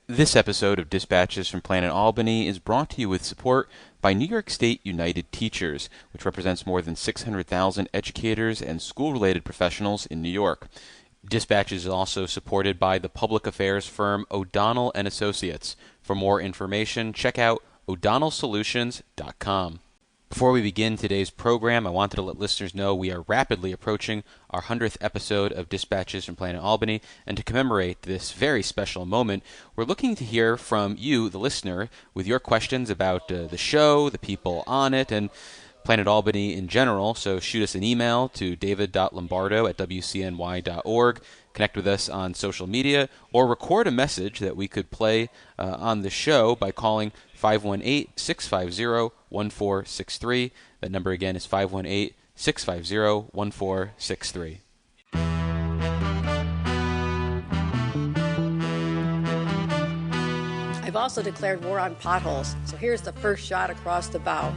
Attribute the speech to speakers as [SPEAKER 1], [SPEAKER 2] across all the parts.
[SPEAKER 1] This episode of Dispatches from Planet Albany is brought to you with support by New York State United Teachers, which represents more than 600,000 educators and school-related professionals in New York. Dispatches is also supported by the public affairs firm O'Donnell and Associates. For more information, check out o'donnellsolutions.com. Before we begin today's program, I wanted to let listeners know we are rapidly approaching our 100th episode of Dispatches from Planet Albany, and to commemorate this very special moment, we're looking to hear from you, the listener, with your questions about the show, the people on it, and Planet Albany in general. So shoot us an email to david.lombardo@wcny.org, connect with us on social media, or record a message that we could play on the show by calling 518-650-1463. That number again is 518-650-1463.
[SPEAKER 2] I've also declared war on potholes, so here's the first shot across the bow.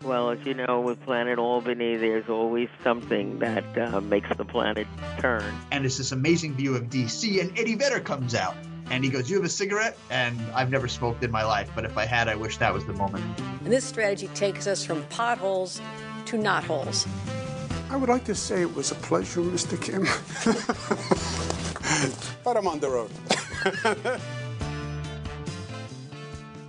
[SPEAKER 3] Well, as you know, with Planet Albany, there's always something that makes the planet turn.
[SPEAKER 4] And it's this amazing view of D.C., and Eddie Vedder comes out. And he goes, "You have a cigarette?" And I've never smoked in my life, but if I had, I wish that was the moment.
[SPEAKER 2] And this strategy takes us from potholes to knotholes.
[SPEAKER 5] I would like to say it was a pleasure, Mr. Kim. But I'm on the road.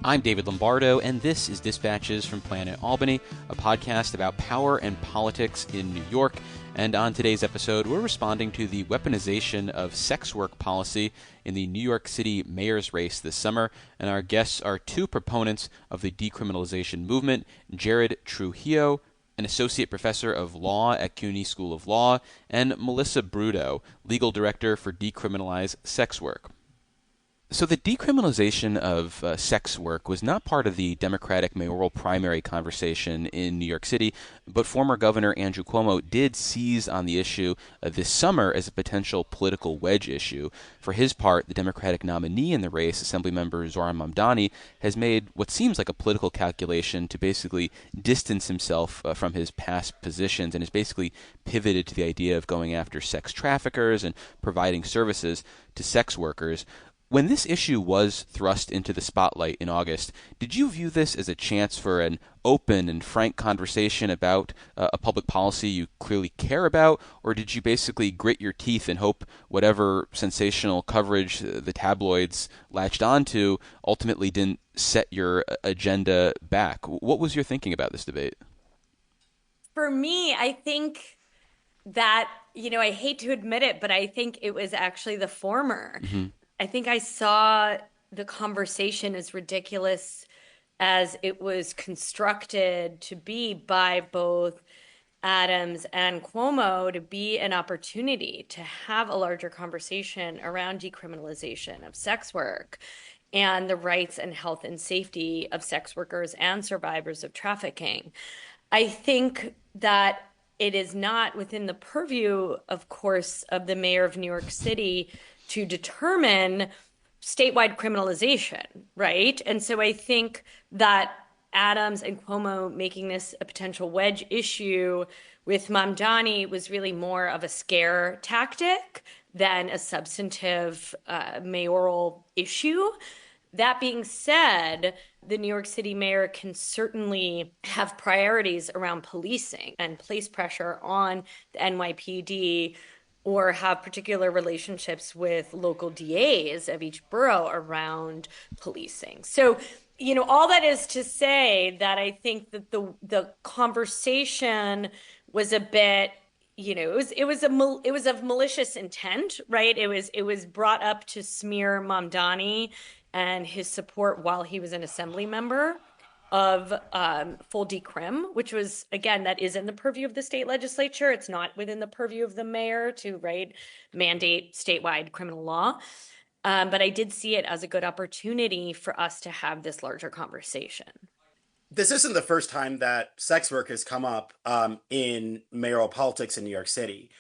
[SPEAKER 1] I'm David Lombardo, and this is Dispatches from Planet Albany, a podcast about power and politics in New York. And on today's episode, we're responding to the weaponization of sex work policy in the New York City mayor's race this summer. And our guests are two proponents of the decriminalization movement, Jared Trujillo, an associate professor of law at CUNY School of Law, and Melissa Brudo, legal director for Decriminalize Sex Work. So the decriminalization of sex work was not part of the Democratic mayoral primary conversation in New York City, but former Governor Andrew Cuomo did seize on the issue this summer as a potential political wedge issue. For his part, the Democratic nominee in the race, Assemblymember Zohran Mamdani, has made what seems like a political calculation to basically distance himself from his past positions and has basically pivoted to the idea of going after sex traffickers and providing services to sex workers. When this issue was thrust into the spotlight in August, did you view this as a chance for an open and frank conversation about a public policy you clearly care about, or did you basically grit your teeth and hope whatever sensational coverage the tabloids latched onto ultimately didn't set your agenda back? What was your thinking about this debate?
[SPEAKER 6] For me, I think that, I hate to admit it, but I think it was actually the former. Mm-hmm. I think I saw the conversation as ridiculous as it was constructed to be by both Adams and Cuomo to be an opportunity to have a larger conversation around decriminalization of sex work and the rights and health and safety of sex workers and survivors of trafficking. I think that it is not within the purview, of course, of the mayor of New York City to determine statewide criminalization, right? And so I think that Adams and Cuomo making this a potential wedge issue with Mamdani was really more of a scare tactic than a substantive mayoral issue. That being said, the New York City mayor can certainly have priorities around policing and place pressure on the NYPD or have particular relationships with local DAs of each borough around policing. So, all that is to say that I think that the conversation was a bit, it was of malicious intent, right? It was brought up to smear Mamdani and his support while he was an assembly member of full decrim, which was, again, that is in the purview of the state legislature. It's not within the purview of the mayor to, mandate statewide criminal law. But I did see it as a good opportunity for us to have this larger conversation.
[SPEAKER 7] This isn't the first time that sex work has come up in mayoral politics in New York City.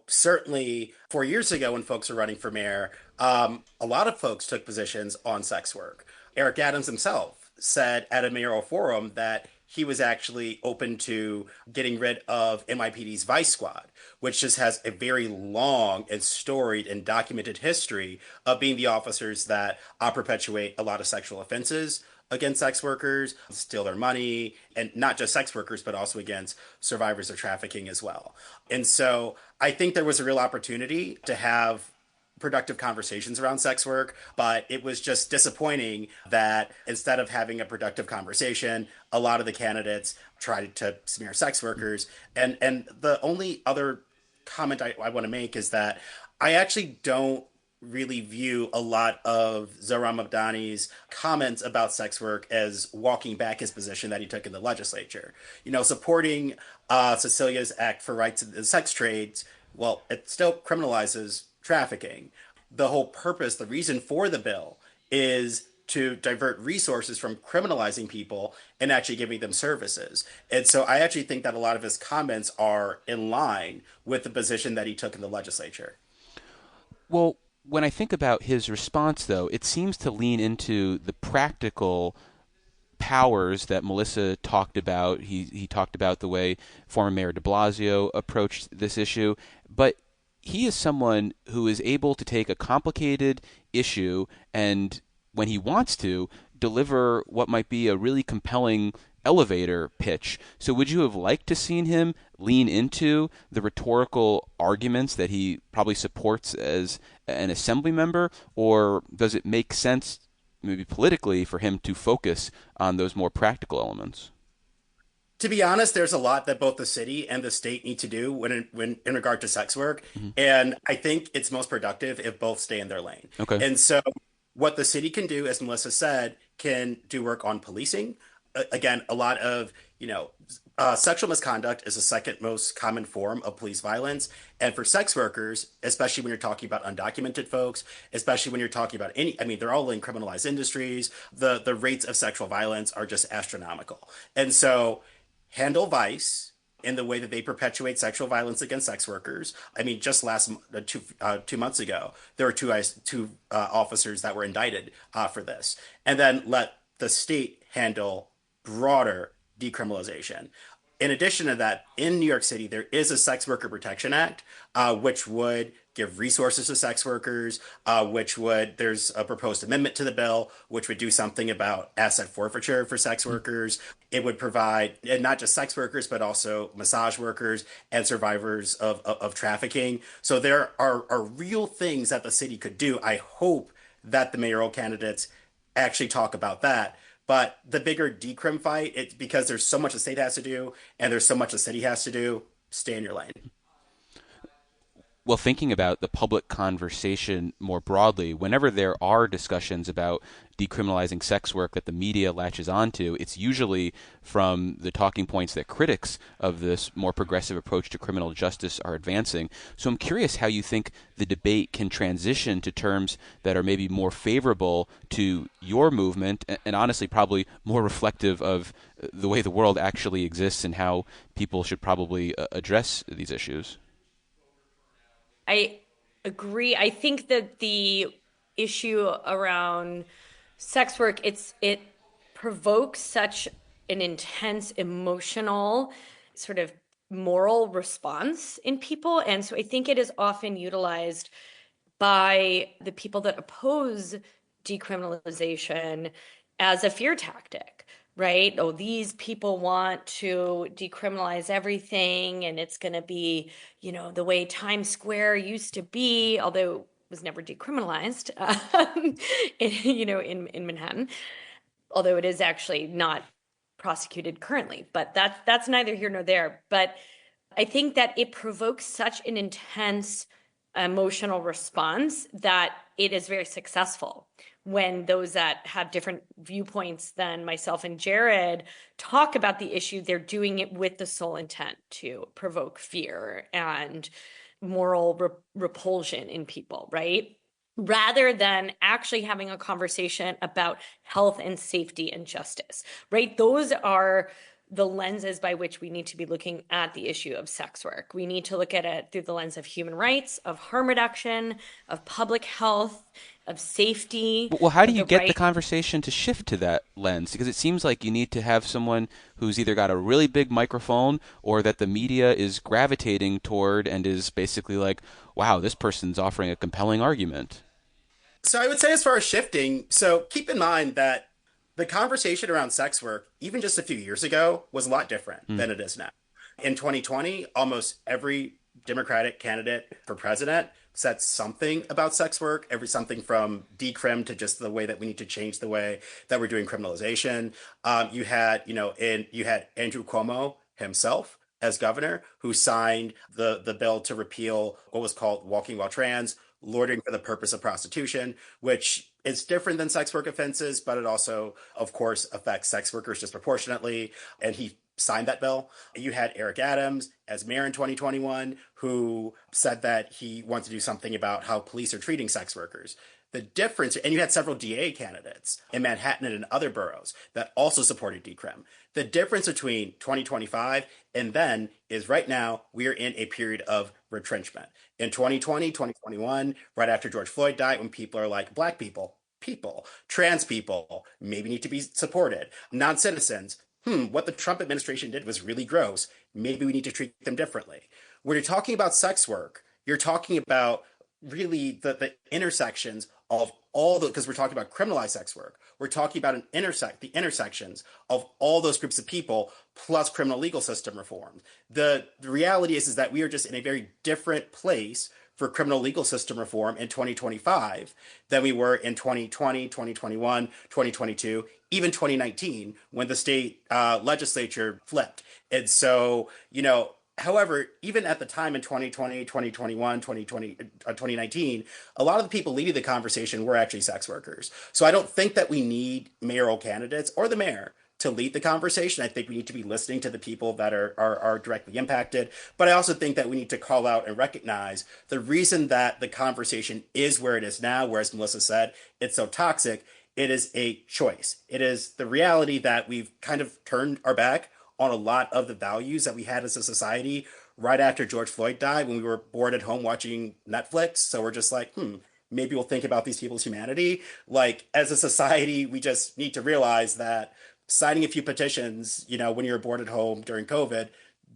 [SPEAKER 7] Certainly 4 years ago when folks were running for mayor, a lot of folks took positions on sex work. Eric Adams himself said at a mayoral forum that he was actually open to getting rid of NYPD's Vice Squad, which just has a very long and storied and documented history of being the officers that perpetuate a lot of sexual offenses against sex workers, steal their money, and not just sex workers, but also against survivors of trafficking as well. And so I think there was a real opportunity to have productive conversations around sex work, but it was just disappointing that instead of having a productive conversation, a lot of the candidates tried to smear sex workers. And the only other comment I want to make is that I actually don't really view a lot of Zohran Mamdani's comments about sex work as walking back his position that he took in the legislature. Supporting Cecilia's Act for Rights in the Sex Trades, well, it still criminalizes trafficking. The whole purpose, the reason for the bill is to divert resources from criminalizing people and actually giving them services. And so I actually think that a lot of his comments are in line with the position that he took in the legislature.
[SPEAKER 1] Well, when I think about his response, though, it seems to lean into the practical powers that Melissa talked about. He talked about the way former Mayor de Blasio approached this issue, but he is someone who is able to take a complicated issue and, when he wants to, deliver what might be a really compelling elevator pitch. So would you have liked to seen him lean into the rhetorical arguments that he probably supports as an assembly member, or does it make sense maybe politically for him to focus on those more practical elements?
[SPEAKER 7] To be honest, there's a lot that both the city and the state need to do when in regard to sex work. And I think it's most productive if both stay in their lane.
[SPEAKER 1] Okay.
[SPEAKER 7] And so what the city can do, as Melissa said, can do work on policing. Again, a lot of, sexual misconduct is the second most common form of police violence. And for sex workers, especially when you're talking about undocumented folks, especially when you're talking about they're all in criminalized industries, the rates of sexual violence are just astronomical. And so handle vice in the way that they perpetuate sexual violence against sex workers. Just last 2 months ago, there were two officers that were indicted for this. And then let the state handle broader decriminalization. In addition to that, in New York City, there is a Sex Worker Protection Act, which would give resources to sex workers, there's a proposed amendment to the bill, which would do something about asset forfeiture for sex workers. It would provide, and not just sex workers, but also massage workers and survivors of trafficking. So there are real things that the city could do. I hope that the mayoral candidates actually talk about that. But the bigger decrim fight, it's because there's so much the state has to do and there's so much the city has to do. Stay in your lane.
[SPEAKER 1] Well, thinking about the public conversation more broadly, whenever there are discussions about decriminalizing sex work that the media latches onto, it's usually from the talking points that critics of this more progressive approach to criminal justice are advancing. So I'm curious how you think the debate can transition to terms that are maybe more favorable to your movement and honestly probably more reflective of the way the world actually exists and how people should probably address these issues.
[SPEAKER 6] I agree. I think that the issue around sex work, it provokes such an intense emotional sort of moral response in people. And so I think it is often utilized by the people that oppose decriminalization as a fear tactic. Right? Oh, these people want to decriminalize everything and it's going to be, the way Times Square used to be, although it was never decriminalized, in Manhattan, although it is actually not prosecuted currently. But that's neither here nor there. But I think that it provokes such an intense emotional response that it is very successful when those that have different viewpoints than myself and Jared talk about the issue. They're doing it with the sole intent to provoke fear and moral repulsion in people, right? Rather than actually having a conversation about health and safety and justice, right? Those are the lenses by which we need to be looking at the issue of sex work. We need to look at it through the lens of human rights, of harm reduction, of public health, of safety.
[SPEAKER 1] Well, how do
[SPEAKER 6] of
[SPEAKER 1] you
[SPEAKER 6] the
[SPEAKER 1] get
[SPEAKER 6] right-
[SPEAKER 1] the conversation to shift to that lens? Because it seems like you need to have someone who's either got a really big microphone or that the media is gravitating toward and is basically like, wow, this person's offering a compelling argument.
[SPEAKER 7] So I would say as far as shifting, so keep in mind that the conversation around sex work, even just a few years ago, was a lot different than it is now. In 2020, almost every Democratic candidate for president said something about sex work, something from decrim to just the way that we need to change the way that we're doing criminalization. You had Andrew Cuomo himself as governor, who signed the bill to repeal what was called walking while trans, loitering for the purpose of prostitution, which is different than sex work offenses, but it also, of course, affects sex workers disproportionately. And he signed that bill. You had Eric Adams as mayor in 2021, who said that he wants to do something about how police are treating sex workers. The difference, and you had several DA candidates in Manhattan and in other boroughs that also supported decrim. The difference between 2025 and then is right now we are in a period of retrenchment. In 2020, 2021, right after George Floyd died, when people are like, Black people, trans people, maybe need to be supported, non-citizens, what the Trump administration did was really gross. Maybe we need to treat them differently. When you're talking about sex work, you're talking about really the intersections of all the, because we're talking about criminalized sex work. We're talking about the intersections of all those groups of people plus criminal legal system reform. The reality is that we are just in a very different place for criminal legal system reform in 2025 than we were in 2020, 2021, 2022, even 2019, when the state legislature flipped. And so, however, even at the time in 2020, 2021, 2019, a lot of the people leading the conversation were actually sex workers. So I don't think that we need mayoral candidates or the mayor to lead the conversation. I think we need to be listening to the people that are directly impacted. But I also think that we need to call out and recognize the reason that the conversation is where it is now, where, as Melissa said, it's so toxic. It is a choice. It is the reality that we've kind of turned our back on a lot of the values that we had as a society right after George Floyd died, when we were bored at home watching Netflix. So we're just like, maybe we'll think about these people's humanity. Like, as a society, we just need to realize that signing a few petitions, when you're bored at home during COVID,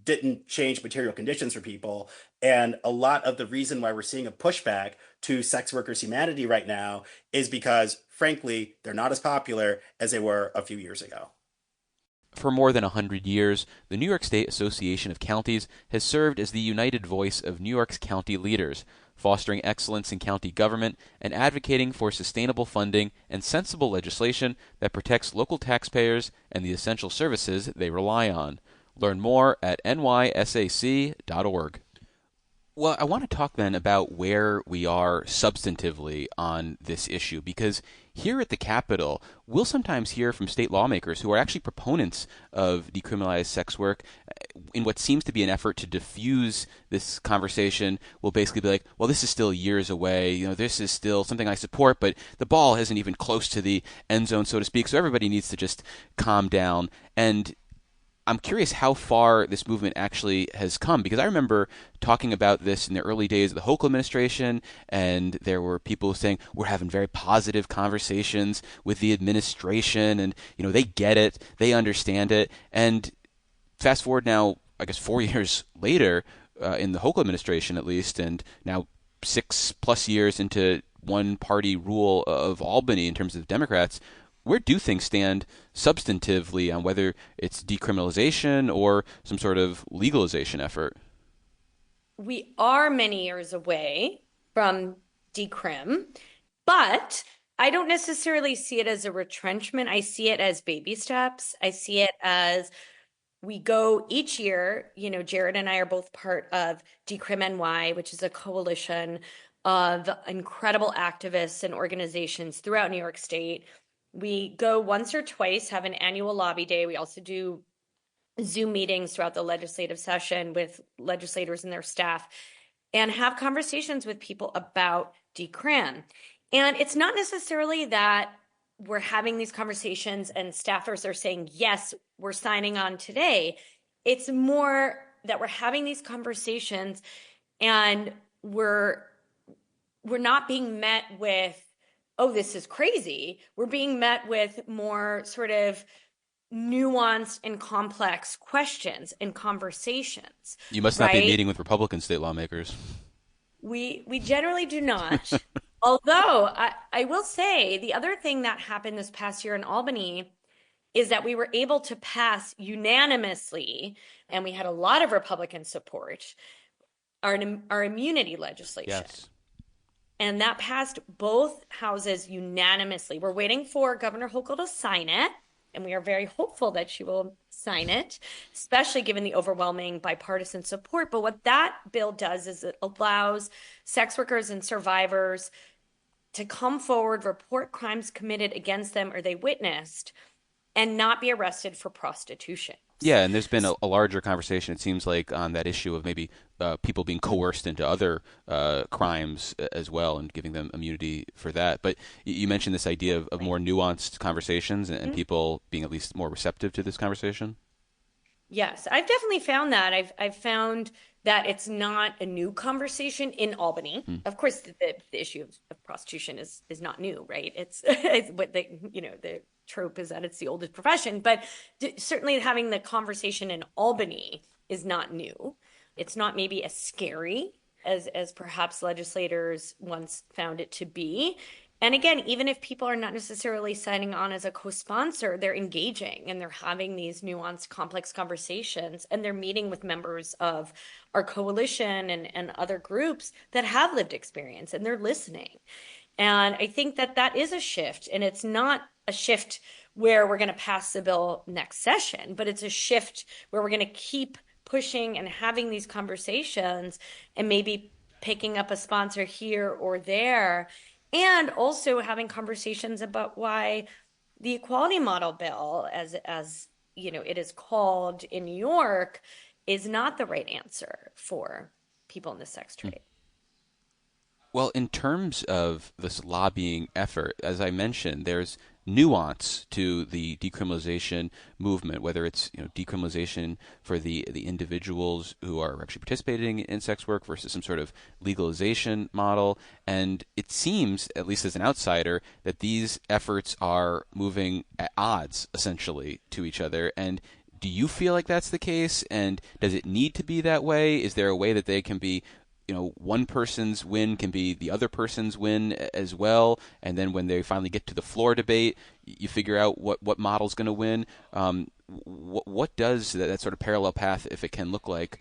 [SPEAKER 7] didn't change material conditions for people. And a lot of the reason why we're seeing a pushback to sex workers' humanity right now is because, frankly, they're not as popular as they were a few years ago.
[SPEAKER 1] For more than 100 years, the New York State Association of Counties has served as the united voice of New York's county leaders, fostering excellence in county government and advocating for sustainable funding and sensible legislation that protects local taxpayers and the essential services they rely on. Learn more at nysac.org. Well, I want to talk then about where we are substantively on this issue, because here at the Capitol, we'll sometimes hear from state lawmakers who are actually proponents of decriminalized sex work in what seems to be an effort to diffuse this conversation. Will basically be like, well, this is still years away. This is still something I support, but the ball isn't even close to the end zone, so to speak. So everybody needs to just calm down. And I'm curious how far this movement actually has come, because I remember talking about this in the early days of the Hochul administration, and there were people saying we're having very positive conversations with the administration, and they get it, they understand it. And fast forward now, I guess 4 years later, in the Hochul administration at least, and now 6+ years into one-party rule of Albany in terms of Democrats, where do things stand substantively on whether it's decriminalization or some sort of legalization effort?
[SPEAKER 6] We are many years away from decrim, but I don't necessarily see it as a retrenchment. I see it as baby steps. I see it as we go each year. Jared and I are both part of Decrim NY, which is a coalition of incredible activists and organizations throughout New York State. We go once or twice, have an annual lobby day. We also do Zoom meetings throughout the legislative session with legislators and their staff, and have conversations with people about decrim. And it's not necessarily that we're having these conversations and staffers are saying, yes, we're signing on today. It's more that we're having these conversations and we're not being met with, oh, this is crazy. We're being met with more sort of nuanced and complex questions and conversations.
[SPEAKER 1] You must not be meeting with Republican state lawmakers.
[SPEAKER 6] We generally do not. Although I will say the other thing that happened this past year in Albany is that we were able to pass unanimously, and we had a lot of Republican support, our immunity legislation.
[SPEAKER 1] Yes.
[SPEAKER 6] And that passed both houses unanimously. We're waiting for Governor Hochul to sign it, and we are very hopeful that she will sign it, especially given the overwhelming bipartisan support. But what that bill does is it allows sex workers and survivors to come forward, report crimes committed against them or they witnessed, and not be arrested for prostitution.
[SPEAKER 1] Yeah, and there's been a larger conversation, it seems like, on that issue of maybe people being coerced into other crimes as well and giving them immunity for that. But you mentioned this idea of more nuanced conversations and people being at least more receptive to this conversation.
[SPEAKER 6] Yes, I've definitely found that. I've found that it's not a new conversation in Albany. Of course, the issue of prostitution is not new, right? It's what the trope is that it's the oldest profession, but certainly having the conversation in Albany is not new. It's not maybe as scary as perhaps legislators once found it to be. And again, even if people are not necessarily signing on as a co-sponsor, they're engaging and they're having these nuanced, complex conversations, and they're meeting with members of our coalition and other groups that have lived experience, and they're listening. And I think that is a shift, and it's not a shift where we're going to pass the bill next session, but it's a shift where we're going to keep pushing and having these conversations and maybe picking up a sponsor here or there. And also having conversations about why the equality model bill, as it is called in New York, is not the right answer for people in the sex trade.
[SPEAKER 1] Well, in terms of this lobbying effort, as I mentioned, there's nuance to the decriminalization movement, whether it's decriminalization for the individuals who are actually participating in sex work versus some sort of legalization model. And it seems, at least as an outsider, that these efforts are moving at odds, essentially, to each other. And do you feel like that's the case? And does it need to be that way? Is there a way that they can be one person's win can be the other person's win as well, and then when they finally get to the floor debate, you figure out what model's going to win. What does that sort of parallel path, if it can look like?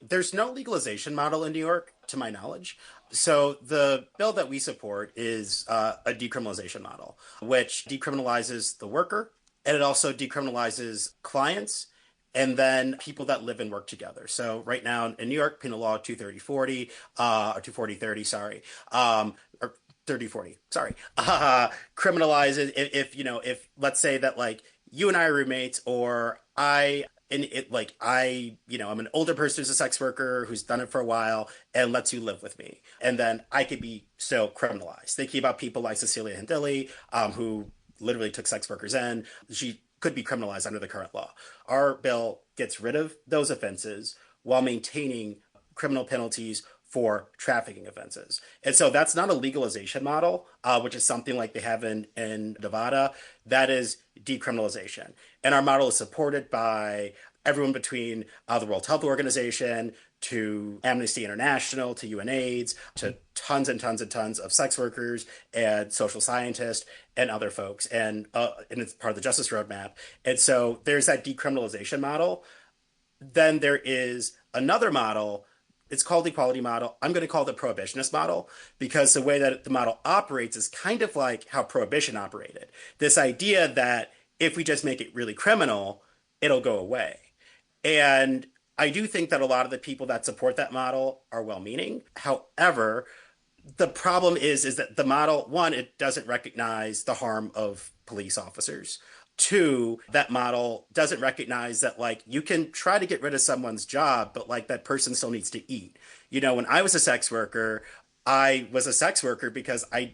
[SPEAKER 7] There's no legalization model in New York, to my knowledge. So the bill that we support is a decriminalization model, which decriminalizes the worker, and it also decriminalizes clients and then people that live and work together. So right now in New York, Penal Law 23040, or 24030, sorry, or 3040, sorry, criminalizes if let's say that like you and I are roommates, or I'm an older person who's a sex worker who's done it for a while and lets you live with me. And then I could be so criminalized. Thinking about people like Cecilia Hindilli, who literally took sex workers in. She could be criminalized under the current law. Our bill gets rid of those offenses while maintaining criminal penalties for trafficking offenses. And so that's not a legalization model, which is something like they have in Nevada. That is decriminalization. And our model is supported by everyone between the World Health Organization to Amnesty International to UNAIDS to tons and tons and tons of sex workers and social scientists and other folks. And it's part of the Justice Roadmap. And so there's that decriminalization model. Then there is another model. It's called the equality model. I'm going to call it the prohibitionist model because the way that the model operates is kind of like how prohibition operated. This idea that if we just make it really criminal, it'll go away. And I do think that a lot of the people that support that model are well-meaning. However, the problem is that the model, one, it doesn't recognize the harm of police officers. Two, that model doesn't recognize that, like, you can try to get rid of someone's job, but, like, that person still needs to eat. When I was a sex worker, I was a sex worker because I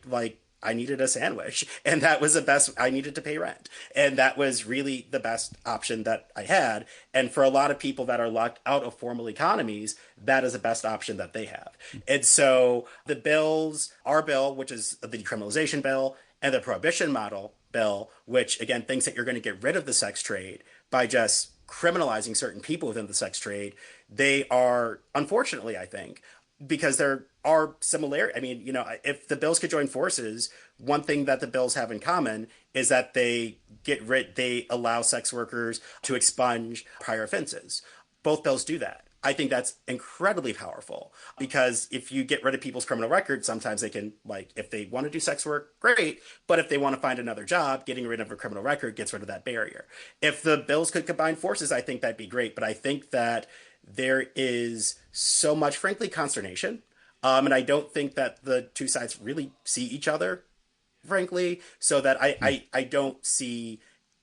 [SPEAKER 7] I needed a sandwich, and that was the best. I needed to pay rent, and that was really the best option that I had. And for a lot of people that are locked out of formal economies, that is the best option that they have. And so the bills, our bill, which is the decriminalization bill, and the prohibition model bill, which again thinks that you're going to get rid of the sex trade by just criminalizing certain people within the sex trade, they are, unfortunately, I think, because there are similar. I mean, if the bills could join forces, one thing that the bills have in common is that they allow sex workers to expunge prior offenses. Both bills do that. I think that's incredibly powerful because if you get rid of people's criminal records, sometimes they can, like, if they want to do sex work, great. But if they want to find another job, getting rid of a criminal record gets rid of that barrier. If the bills could combine forces, I think that'd be great. But I think that there is so much, frankly, consternation. And I don't think that the two sides really see each other, frankly, so that I don't see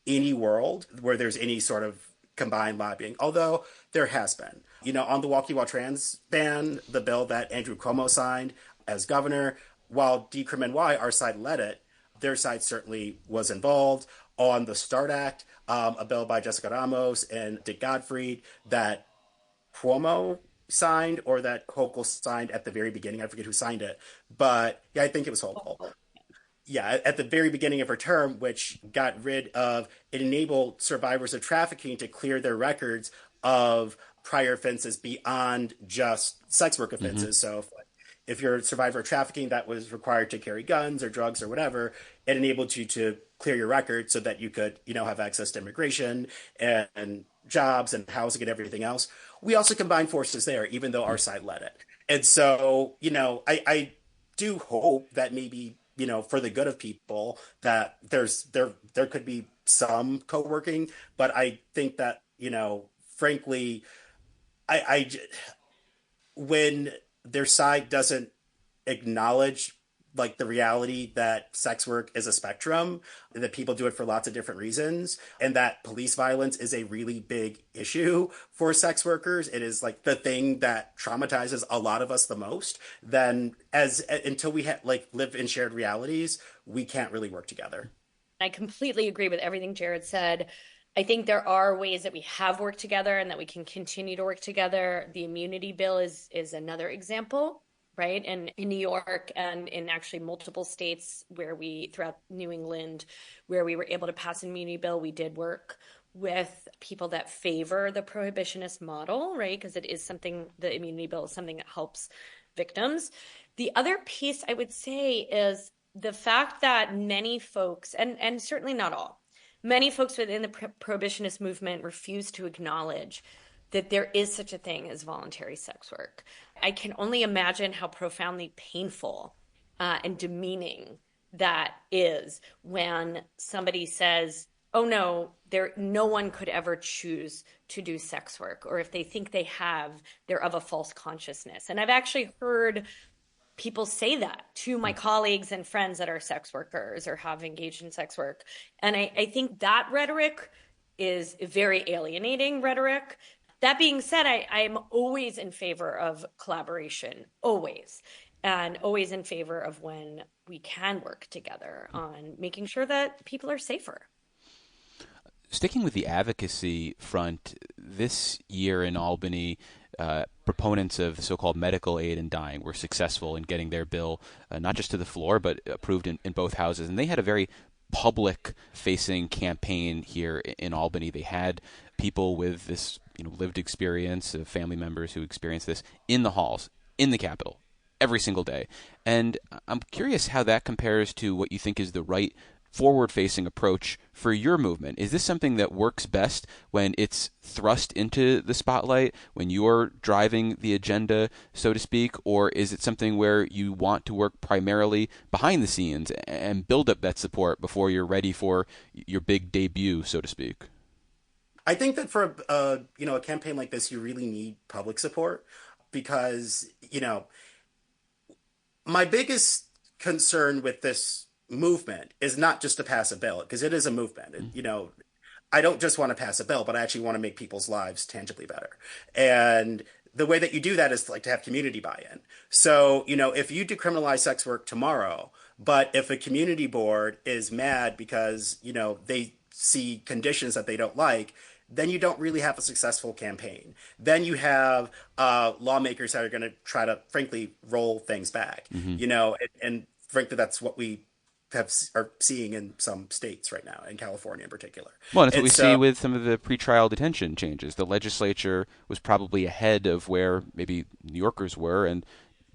[SPEAKER 7] any world where there's any sort of combined lobbying, although there has been. On the Walkie While Trans ban, the bill that Andrew Cuomo signed as governor, while Decriminalize, our side led it, their side certainly was involved. On the START Act, a bill by Jessica Ramos and Dick Godfrey that Cuomo signed or that Hochul signed at the very beginning. I forget who signed it, but yeah, I think it was Hochul. Yeah, at the very beginning of her term, which got rid of, it enabled survivors of trafficking to clear their records of prior offenses beyond just sex work offenses. Mm-hmm. So if you're a survivor of trafficking that was required to carry guns or drugs or whatever, it enabled you to clear your record so that you could, have access to immigration and jobs and housing and everything else. We also combined forces there, even though our side led it. And so, I do hope that maybe, for the good of people, that there could be some co-working, but I think that, frankly, when their side doesn't acknowledge like the reality that sex work is a spectrum, that people do it for lots of different reasons, and that police violence is a really big issue for sex workers. It is like the thing that traumatizes a lot of us the most. Then until we live in shared realities, we can't really work together.
[SPEAKER 6] I completely agree with everything Jared said. I think there are ways that we have worked together and that we can continue to work together. The immunity bill is another example, right? And in New York and in actually multiple states throughout New England, where we were able to pass an immunity bill, we did work with people that favor the prohibitionist model, right? Because the immunity bill is something that helps victims. The other piece I would say is the fact that many folks, and certainly not all, many folks within the prohibitionist movement refuse to acknowledge that there is such a thing as voluntary sex work. I can only imagine how profoundly painful and demeaning that is when somebody says, oh no, no one could ever choose to do sex work, or if they think they have, they're of a false consciousness. And I've actually heard people say that to my colleagues and friends that are sex workers or have engaged in sex work. And I think that rhetoric is very alienating rhetoric. That being said, I'm always in favor of collaboration, always, and always in favor of when we can work together on making sure that people are safer.
[SPEAKER 1] Sticking with the advocacy front, this year in Albany, proponents of the so-called medical aid in dying were successful in getting their bill not just to the floor, but approved in both houses. And they had a very public-facing campaign here in Albany. They had people with this lived experience of family members who experienced this in the halls, in the Capitol, every single day. And I'm curious how that compares to what you think is the right forward-facing approach for your movement. Is this something that works best when it's thrust into the spotlight, when you're driving the agenda, so to speak, or is it something where you want to work primarily behind the scenes and build up that support before you're ready for your big debut, so to speak?
[SPEAKER 7] I think that for a campaign like this, you really need public support because, my biggest concern with this movement is not just to pass a bill, because it is a movement. I don't just want to pass a bill, but I actually want to make people's lives tangibly better. And the way that you do that is to have community buy-in. So, if you decriminalize sex work tomorrow, But if a community board is mad because, they see conditions that they don't like, then you don't really have a successful campaign. Then you have lawmakers that are going to try to, frankly, roll things back. And frankly, that's what we are seeing in some states right now, in California in particular.
[SPEAKER 1] Well, that's what we see with some of the pretrial detention changes. The legislature was probably ahead of where maybe New Yorkers were, and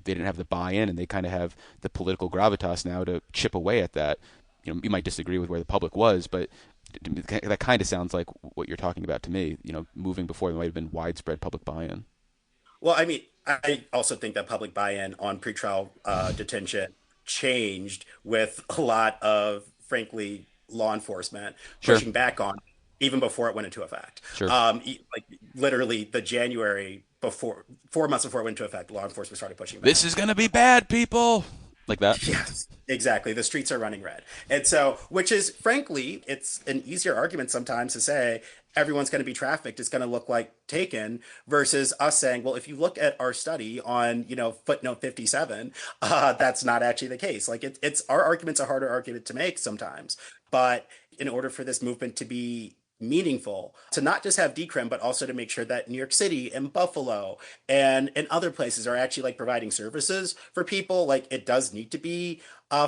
[SPEAKER 1] they didn't have the buy-in, and they kind of have the political gravitas now to chip away at that. You might disagree with where the public was, but that kind of sounds like what you're talking about to me. Moving before there might have been widespread public buy-in.
[SPEAKER 7] Well, I mean, I also think that public buy-in on pretrial detention changed with a lot of, frankly, law enforcement pushing back on even before it went into effect.
[SPEAKER 1] Sure.
[SPEAKER 7] Like literally the January before, 4 months before it went into effect, law enforcement started pushing back.
[SPEAKER 1] This is going to be bad, people. Like that?
[SPEAKER 7] Yes, exactly. The streets are running red. And so, which is, frankly, it's an easier argument sometimes to say everyone's going to be trafficked. It's going to look like taken versus us saying, well, if you look at our study on, footnote 57, that's not actually the case. Like it's our argument's a harder argument to make sometimes. But in order for this movement to be meaningful, to not just have decrim, but also to make sure that New York City and Buffalo and other places are actually like providing services for people, like it does need to be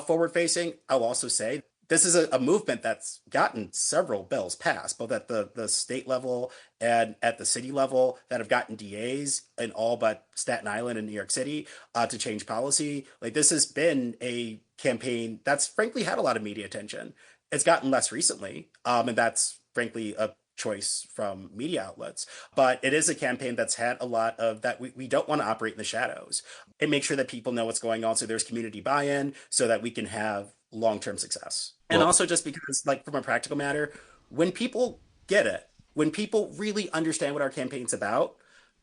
[SPEAKER 7] forward facing. I'll also say this is a movement that's gotten several bills passed, both at the state level and at the city level, that have gotten DAs in all but Staten Island and New York City to change policy. Like this has been a campaign that's frankly had a lot of media attention. It's gotten less recently, and that's frankly a choice from media outlets. But it is a campaign that's had a lot of that. We don't want to operate in the shadows and make sure that people know what's going on. So there's community buy-in so that we can have long-term success. And also just because, like, from a practical matter, when people get it, when people really understand what our campaign's about,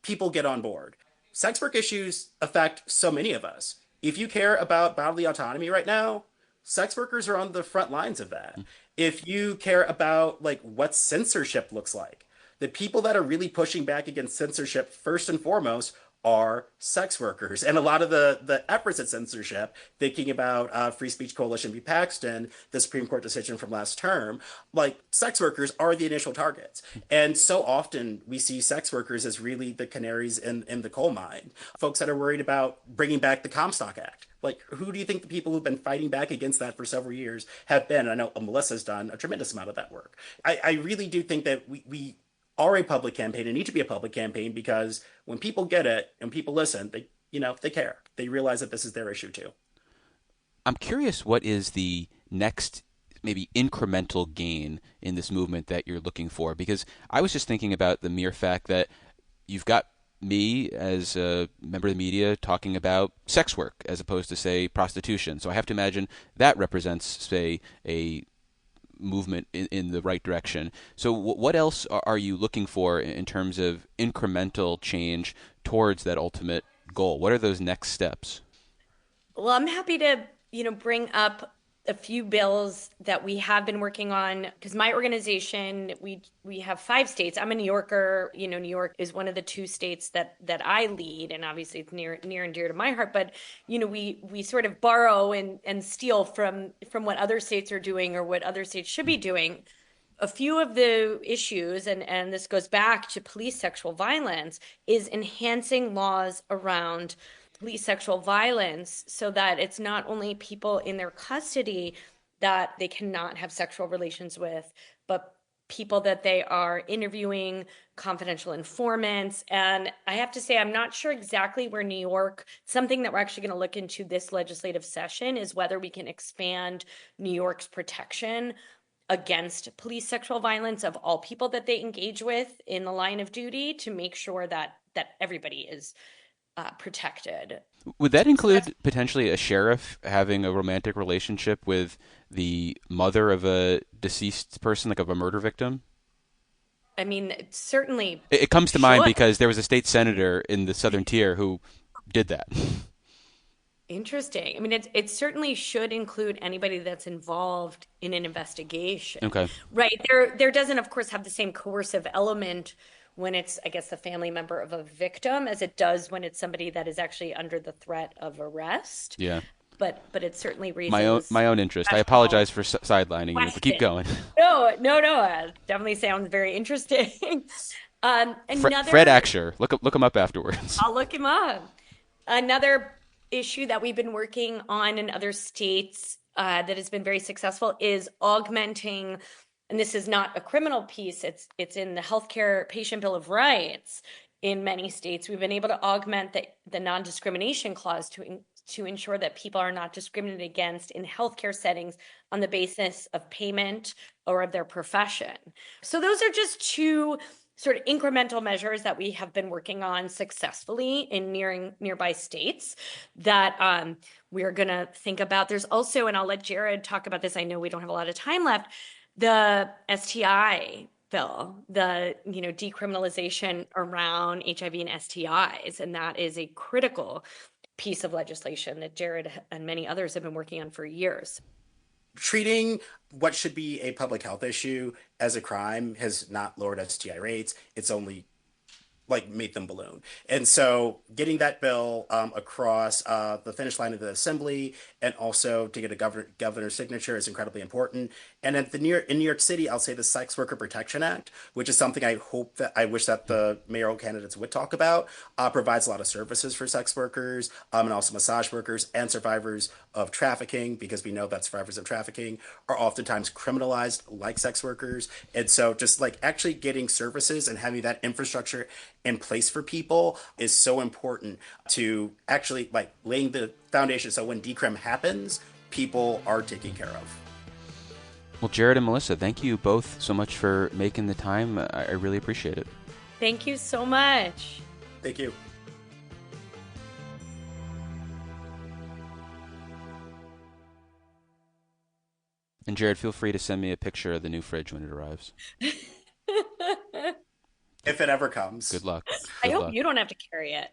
[SPEAKER 7] people get on board. Sex work issues affect so many of us. If you care about bodily autonomy right now, sex workers are on the front lines of that. If you care about like what censorship looks like, the people that are really pushing back against censorship first and foremost are sex workers. And a lot of the efforts at censorship, thinking about Free Speech Coalition v. Paxton, the Supreme Court decision from last term, like sex workers are the initial targets. And so often we see sex workers as really the canaries in the coal mine, folks that are worried about bringing back the Comstock Act. Like, who do you think the people who've been fighting back against that for several years have been? I know Melissa's done a tremendous amount of that work. I really do think that we are a public campaign and need to be a public campaign, because when people get it and people listen, they care. They realize that this is their issue too.
[SPEAKER 1] I'm curious, what is the next maybe incremental gain in this movement that you're looking for? Because I was just thinking about the mere fact that you've got me as a member of the media talking about sex work as opposed to, say, prostitution. So I have to imagine that represents, say, a movement in the right direction. So what else are you looking for in terms of incremental change towards that ultimate goal? What are those next steps?
[SPEAKER 6] Well, I'm happy to, bring up a few bills that we have been working on, because my organization, we have 5 states. I'm a New Yorker. New York is one of the 2 states that I lead, and obviously it's near and dear to my heart. But we sort of borrow and steal from what other states are doing or what other states should be doing. A few of the issues, and this goes back to police sexual violence, is enhancing laws around police sexual violence so that it's not only people in their custody that they cannot have sexual relations with, but people that they are interviewing, confidential informants. And I have to say, I'm not sure exactly where New York, something that we're actually going to look into this legislative session is whether we can expand New York's protection against police sexual violence of all people that they engage with in the line of duty, to make sure that everybody is protected.
[SPEAKER 1] Would that include potentially a sheriff having a romantic relationship with the mother of a deceased person, like of a murder victim?
[SPEAKER 6] I mean, it certainly
[SPEAKER 1] it comes to mind because there was a state senator in the Southern Tier who did that.
[SPEAKER 6] Interesting. I mean, it certainly should include anybody that's involved in an investigation.
[SPEAKER 1] Okay.
[SPEAKER 6] Right. There doesn't, of course, have the same coercive element when it's, I guess, the family member of a victim as it does when it's somebody that is actually under the threat of arrest.
[SPEAKER 1] Yeah.
[SPEAKER 6] but it certainly raises
[SPEAKER 1] My own interest. I apologize for sidelining you, but keep going.
[SPEAKER 6] No. Definitely sounds very interesting.
[SPEAKER 1] Fred Aksher, look him up afterwards.
[SPEAKER 6] I'll look him up. Another issue that we've been working on in other states that has been very successful is augmenting, and this is not a criminal piece, it's in the Healthcare Patient Bill of Rights. In many states, we've been able to augment the non-discrimination clause to ensure that people are not discriminated against in healthcare settings on the basis of payment or of their profession. So those are just two sort of incremental measures that we have been working on successfully in nearby states that we're going to think about. There's also, and I'll let Jared talk about this, I know we don't have a lot of time left, the STI bill, the decriminalization around HIV and STIs, and that is a critical piece of legislation that Jared and many others have been working on for years.
[SPEAKER 7] Treating what should be a public health issue as a crime has not lowered STI rates. It's only made them balloon. And so getting that bill across the finish line of the assembly and also to get a governor's signature is incredibly important. And in New York City, I'll say the Sex Worker Protection Act, which is something I wish that the mayoral candidates would talk about, provides a lot of services for sex workers and also massage workers and survivors of trafficking, because we know that survivors of trafficking are oftentimes criminalized like sex workers. And so just actually getting services and having that infrastructure in place for people is so important to actually laying the foundation so when decrim happens, people are taken care of.
[SPEAKER 1] Well, Jared and Melissa, thank you both so much for making the time. I really appreciate it.
[SPEAKER 6] Thank you so much.
[SPEAKER 7] Thank you.
[SPEAKER 1] And Jared, feel free to send me a picture of the new fridge when it arrives.
[SPEAKER 7] If it ever comes.
[SPEAKER 1] Good luck.
[SPEAKER 6] I hope you don't have to carry it.